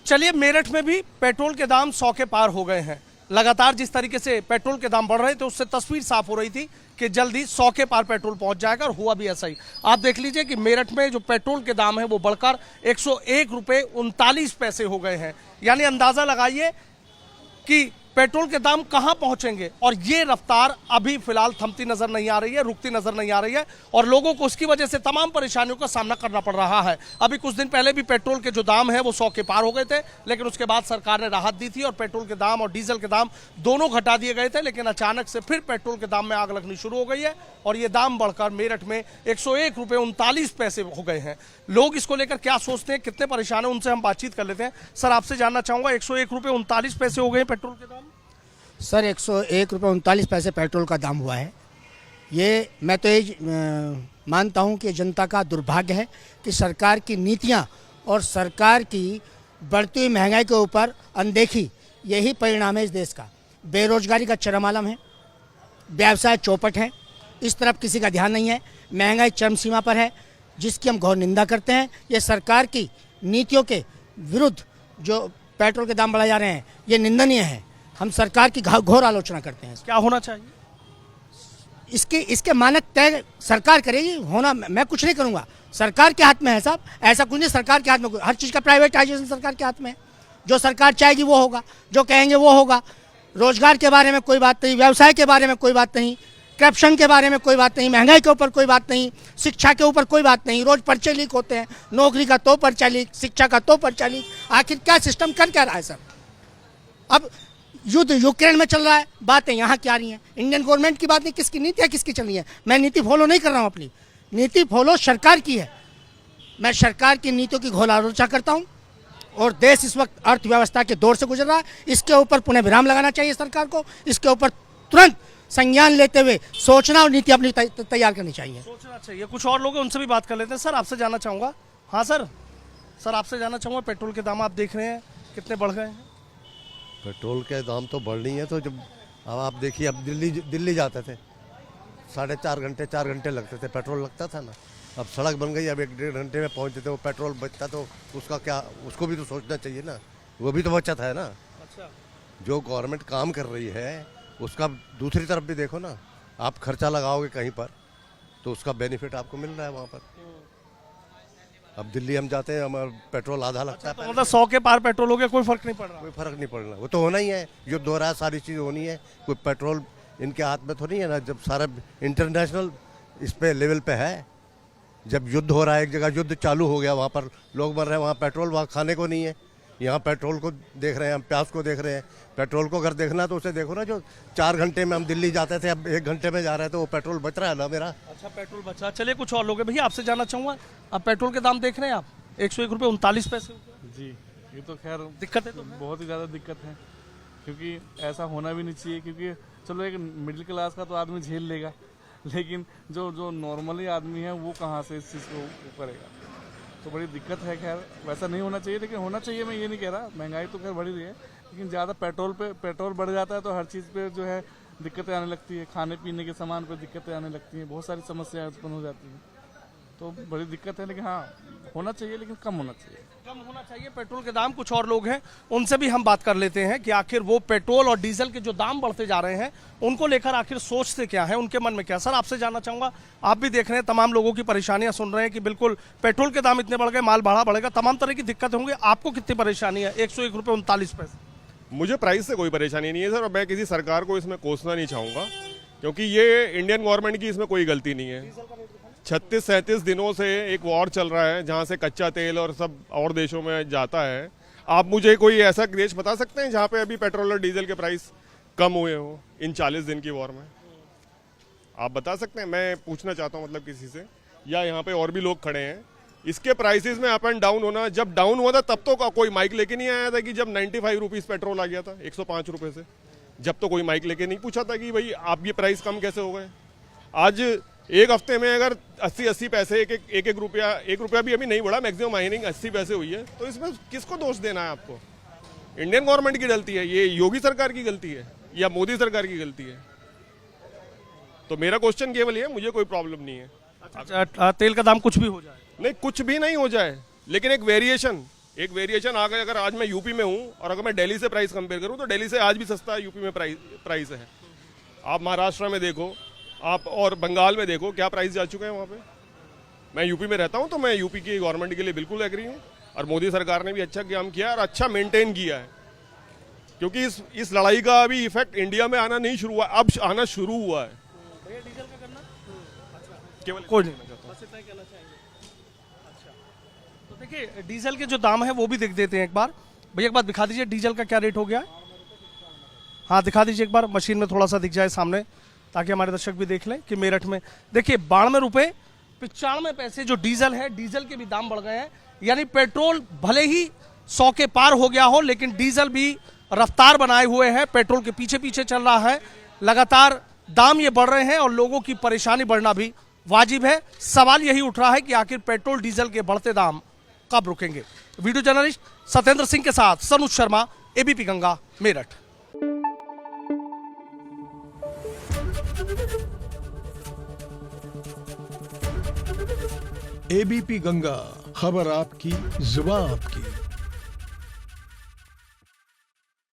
चलिए, मेरठ में भी पेट्रोल के दाम 100 के पार हो गए हैं। लगातार जिस तरीके से पेट्रोल के दाम बढ़ रहे थे उससे तस्वीर साफ हो रही थी कि जल्दी 100 के पार पेट्रोल पहुंच जाएगा, और हुआ भी ऐसा ही। आप देख लीजिए कि मेरठ में जो पेट्रोल के दाम है वो बढ़कर 101 रुपये 39 पैसे हो गए हैं। यानी अंदाजा लगाइए कि पेट्रोल के दाम कहां पहुंचेंगे, और ये रफ्तार अभी फिलहाल थमती नजर नहीं आ रही है, रुकती नजर नहीं आ रही है, और लोगों को उसकी वजह से तमाम परेशानियों का सामना करना पड़ रहा है। अभी कुछ दिन पहले भी पेट्रोल के जो दाम है वो 100 के पार हो गए थे, लेकिन उसके बाद सरकार ने राहत दी थी और पेट्रोल के दाम और डीजल के दाम दोनों घटा दिए गए थे। लेकिन अचानक से फिर पेट्रोल के दाम में आग लगनी शुरू हो गई है, और ये दाम बढ़कर मेरठ में 101 रुपये 39 पैसे हो गए हैं। लोग इसको लेकर क्या सोचते हैं, कितने परेशान हैं, उनसे हम बातचीत कर लेते हैं। सर, आपसे जानना चाहूंगा, 101 रुपये 39 पैसे हो गए पेट्रोल के दाम? सर, 101 रुपये 39 पैसे पेट्रोल का दाम हुआ है। ये मैं तो ये मानता हूँ कि जनता का दुर्भाग्य है कि सरकार की नीतियाँ और सरकार की बढ़ती हुई महंगाई के ऊपर अनदेखी, यही परिणाम है इस देश का। बेरोजगारी का चरम आलम है, व्यवसाय चौपट है, इस तरफ किसी का ध्यान नहीं है, महंगाई चरम सीमा पर है, जिसकी हम घोर निंदा करते हैं। ये सरकार की नीतियों के विरुद्ध जो पेट्रोल के दाम बढ़ाए जा रहे हैं, ये निंदनीय है। हम सरकार की घोर आलोचना करते हैं। क्या होना चाहिए? इसके मानक तय सरकार करेगी, होना मैं कुछ नहीं करूंगा। सरकार के हाथ में है साहब, ऐसा कुछ नहीं। सरकार के हाथ में हर चीज़ का प्राइवेटाइजेशन सरकार के हाथ में है। जो सरकार चाहेगी वो होगा, जो कहेंगे वो होगा। रोजगार के बारे में कोई बात नहीं, व्यवसाय के बारे में कोई बात नहीं, करप्शन के बारे में कोई बात नहीं, महंगाई के ऊपर कोई बात नहीं, शिक्षा के ऊपर कोई बात नहीं। रोज पर्चे लीक होते हैं, नौकरी का तो पर्चा लीक, शिक्षा का तो पर्चा लीक। आखिर क्या सिस्टम कर क्या रहा है सर? अब युद्ध यूक्रेन में चल रहा है, बातें यहाँ क्या रही हैं? इंडियन गवर्नमेंट की बात नहीं, किसकी नीति है, किसकी चल रही है? मैं नीति फॉलो नहीं कर रहा हूँ, अपनी नीति फॉलो सरकार की है। मैं सरकार की नीतियों की घोर आलोचना करता हूँ, और देश इस वक्त अर्थव्यवस्था के दौर से गुजर रहा है। इसके ऊपर पुनः विराम लगाना चाहिए सरकार को। इसके ऊपर तुरंत संज्ञान लेते हुए सोचना और नीति अपनी तैयार करनी चाहिए। सोचना चाहिए। कुछ और लोग हैं, उनसे भी बात कर लेते हैं। सर, आपसे जानना चाहूँगा। हाँ सर, आपसे जानना चाहूँगा, पेट्रोल के दाम आप देख रहे हैं कितने बढ़ गए हैं? पेट्रोल के दाम तो बढ़ रही है। तो जब अब आप देखिए, अब दिल्ली जाते थे 4.5 घंटे लगते थे, पेट्रोल लगता था ना। अब सड़क बन गई, अब 1-1.5 घंटे में पहुंचते थे। वो पेट्रोल बचता तो उसका क्या, उसको भी तो सोचना चाहिए ना, वो भी तो बचत है ना। अच्छा, जो गवर्नमेंट काम कर रही है उसका दूसरी तरफ भी देखो ना। आप खर्चा लगाओगे कहीं पर तो उसका बेनिफिट आपको मिल रहा है वहाँ पर। अब दिल्ली हम जाते हैं, हमारा पेट्रोल आधा लगता है। तो मतलब 100 के पार पेट्रोल हो गया, कोई फर्क नहीं पड़ रहा? कोई फर्क नहीं पड़ना, वो तो होना ही है। युद्ध हो रहा है, सारी चीज़ होनी है। कोई पेट्रोल इनके हाथ में तो नहीं है ना। जब सारा इंटरनेशनल इस पे लेवल पे है, जब युद्ध हो रहा है, एक जगह युद्ध चालू हो गया, वहाँ पर लोग मर रहे हैं, वहाँ पेट्रोल वहाँ खाने को नहीं है। यहाँ पेट्रोल को देख रहे हैं, हम प्याज को देख रहे हैं। पेट्रोल को अगर देखना तो उसे देखो ना, जो 4 घंटे में हम दिल्ली जाते थे, अब 1 घंटे में जा रहे हैं, तो वो पेट्रोल बच रहा है ना मेरा। अच्छा, पेट्रोल बचा। चलिए, कुछ और लोग हैं। भैया, आपसे जानना चाहूँगा, आप पेट्रोल के दाम देख रहे हैं? आप 101 रुपये 39 पैसे हो गए। जी, ये तो खैर दिक्कत है, तो बहुत ही ज़्यादा दिक्कत है, क्योंकि ऐसा होना भी नहीं चाहिए। क्योंकि चलो एक मिडिल क्लास का तो आदमी झेल लेगा, लेकिन जो नॉर्मली आदमी है वो कहाँ से इस चीज़ को करेगा? तो बड़ी दिक्कत है। खैर वैसा नहीं होना चाहिए, लेकिन होना चाहिए। मैं ये नहीं कह रहा, महंगाई तो खैर बढ़ी रही है, लेकिन ज़्यादा पेट्रोल बढ़ जाता है तो हर चीज़ पे जो है दिक्कतें आने लगती है। खाने पीने के सामान पर दिक्कतें आने लगती हैं, बहुत सारी समस्याएं उत्पन्न हो जाती हैं, तो बड़ी दिक्कत है। लेकिन हाँ, होना चाहिए, लेकिन कम होना चाहिए। कम होना चाहिए पेट्रोल के दाम। कुछ और लोग हैं, उनसे भी हम बात कर लेते हैं कि आखिर वो पेट्रोल और डीजल के जो दाम बढ़ते जा रहे हैं उनको लेकर आखिर सोचते क्या है, उनके मन में क्या। सर, आपसे जानना चाहूंगा, आप भी देख रहे हैं, तमाम लोगों की परेशानियां सुन रहे हैं कि बिल्कुल पेट्रोल के दाम इतने बढ़ गए, माल भाड़ा बढ़ेगा, तमाम तरह की दिक्कत होंगी। आपको कितनी परेशानी है? 101 रुपये 39 पैसे। मुझे प्राइस से कोई परेशानी नहीं है सर, और मैं किसी सरकार को इसमें कोसना नहीं चाहूँगा, क्योंकि ये इंडियन गवर्नमेंट की इसमें कोई गलती नहीं है। 36-37 दिनों से एक वॉर चल रहा है, जहाँ से कच्चा तेल और सब और देशों में जाता है। आप मुझे कोई ऐसा देश बता सकते हैं जहाँ पे अभी पेट्रोल और डीजल के प्राइस कम हुए हो इन 40 दिन की वॉर में? आप बता सकते हैं? मैं पूछना चाहता हूँ, मतलब किसी से, या यहाँ पे और भी लोग खड़े हैं। इसके प्राइसेस में अप एंड डाउन होना, जब डाउन हुआ था तब तो कोई माइक लेके नहीं आया था कि जब 95 रुपीज़ पेट्रोल आ गया था 105 रुपये से, जब तो कोई माइक लेके नहीं पूछा था कि भाई आप ये प्राइस कम कैसे हो गए। आज एक हफ्ते में अगर 80 पैसे, एक रुपया भी अभी नहीं बढ़ा, मैक्सिमम माइनिंग 80 पैसे हुई है, तो इसमें किसको दोष देना है आपको? इंडियन गवर्नमेंट की गलती है, ये योगी सरकार की गलती है, या मोदी सरकार की गलती है? तो मेरा क्वेश्चन केवल ये, मुझे कोई प्रॉब्लम नहीं है। अच्छा, तेल का दाम कुछ भी हो जाए? नहीं, कुछ भी नहीं हो जाए, लेकिन एक वेरिएशन एक वेरिएशन आ गए। अगर आज मैं यूपी में हूँ और अगर मैं दिल्ली से प्राइस कंपेयर करूँ तो दिल्ली से आज भी सस्ता यूपी में प्राइस है। आप महाराष्ट्र में देखो, आप और बंगाल में देखो क्या प्राइस जा चुके हैं वहाँ पे। मैं यूपी में रहता हूँ तो मैं यूपी की गवर्नमेंट के लिए बिल्कुल एग्री हूँ, और मोदी सरकार ने भी अच्छा काम किया और अच्छा मेंटेन किया है, क्योंकि इस लड़ाई का अभी इफेक्ट इंडिया में आना नहीं शुरू हुआ, अब आना शुरू हुआ है। डीजल का करना केवल कोई नहीं, बस इतना ही कहना चाहेंगे। अच्छा, तो देखिए डीजल के जो दाम है वो भी देख देते हैं एक बार। भैया एक बार दिखा दीजिए डीजल का क्या रेट हो गया है। हाँ दिखा दीजिए एक बार, मशीन में थोड़ा सा दिख जाए सामने, ताकि हमारे दर्शक भी देख लें कि मेरठ में देखिए 92 रुपये 95 पैसे जो डीजल है, डीजल के भी दाम बढ़ गए हैं। यानी पेट्रोल भले ही 100 के पार हो गया हो, लेकिन डीजल भी रफ्तार बनाए हुए है, पेट्रोल के पीछे पीछे चल रहा है। लगातार दाम ये बढ़ रहे हैं और लोगों की परेशानी बढ़ना भी वाजिब है। सवाल यही उठ रहा है कि आखिर पेट्रोल डीजल के बढ़ते दाम कब रुकेंगे। वीडियो जर्नलिस्ट सत्येंद्र सिंह के साथ सनुज शर्मा, एबीपी गंगा, मेरठ। एबीपी गंगा, खबर आपकी, जुबान आपकी।